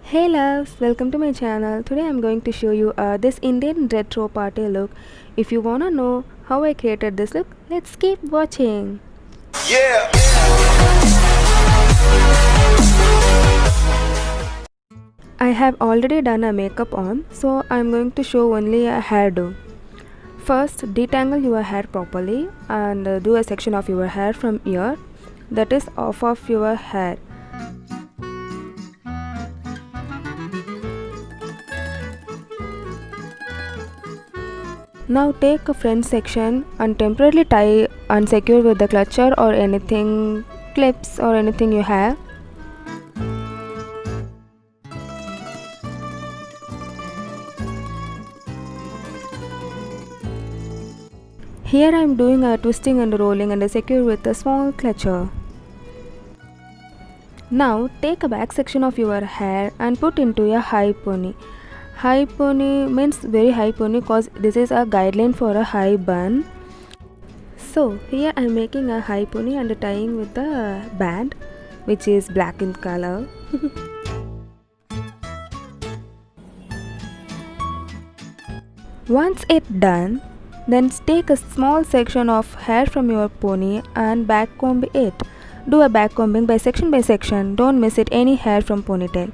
Hey loves, welcome to my channel. Today I'm going to show you this Indian retro party look. If you wanna know how I created this look, let's keep watching. Yeah. I have already done a makeup on, so I'm going to show only a hairdo. First, detangle your hair properly and do a section of your hair from here, that is off of your hair. Now take a front section and temporarily tie and secure with the clutcher or anything, clips or anything you have. Here I am doing a twisting and rolling and secure with a small clutcher. Now take a back section of your hair and put into a high pony. High pony means very high pony cause this is a guideline for a high bun. So here I am making a high pony and tying with the band which is black in color. Once it's done, then take a small section of hair from your pony and back comb it. Do a back combing by section, don't miss it any hair from ponytail.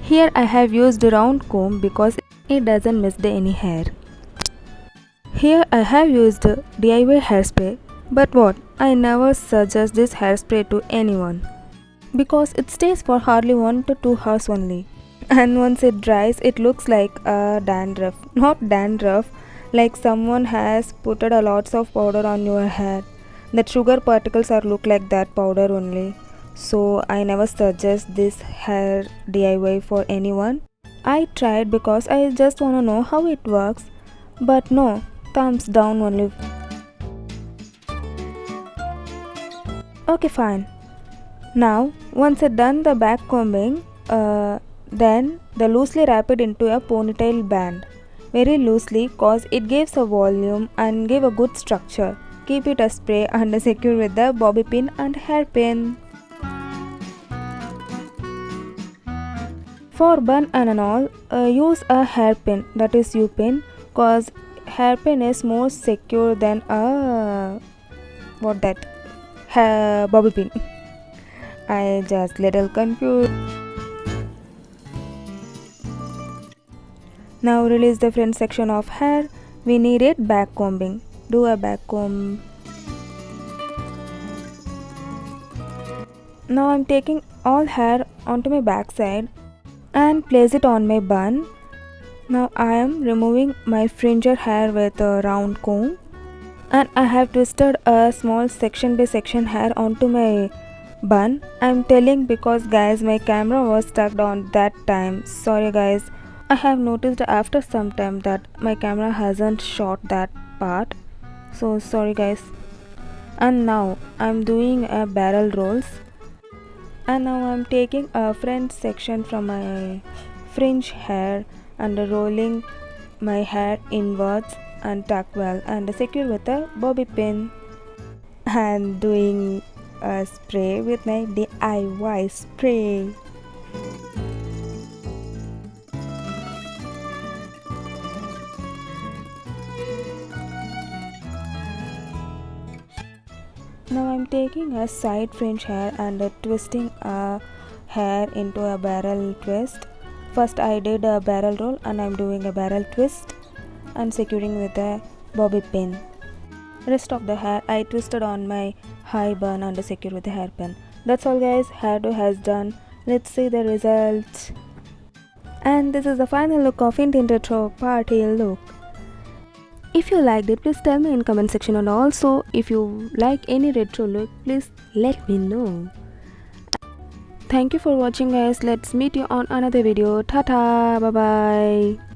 Here I have used a round comb because it doesn't miss any hair. Here I have used DIY hairspray, but what, I never suggest this hairspray to anyone because it stays for hardly 1 to 2 hours only. And once it dries, it looks like a dandruff. Not dandruff, like someone has put a lots of powder on your hair. The sugar particles are look like that powder only. So I never suggest this hair DIY for anyone. I tried because I just wanna know how it works. But no, thumbs down only. Okay, fine. Now, once I done the back combing, then the loosely wrap it into a ponytail band. Very loosely cause it gives a volume and give a good structure. Keep it a spray and secure with the bobby pin and hairpin. For bun and all, use a hairpin, that is U-pin, cause hairpin is more secure than a bobby pin. I just little confused. Now release the front section of hair. We need it back combing. Do a back comb. Now I'm taking all hair onto my back side and place it on my bun. Now I am removing my fringer hair with a round comb and I have twisted a small section by section hair onto my bun. I'm telling because guys my camera was stuck on that time. Sorry guys. I have noticed after some time that my camera hasn't shot that part. So sorry guys. And now I'm doing a barrel rolls. And now I'm taking a front section from my fringe hair and rolling my hair inwards and tuck well and secure with a bobby pin. And doing a spray with my DIY spray. Now I'm taking a side fringe hair and twisting a hair into a barrel twist. First I did a barrel roll and I'm doing a barrel twist and securing with a bobby pin. Rest of the hair I twisted on my high bun and secure with a hairpin. That's all guys, hairdo has done. Let's see the results. And this is the final look of Indian retro party look. If you liked it, please tell me in comment section, and also if you like any retro look, please let me know. Thank you for watching guys. Let's meet you on another video. Tata, bye bye.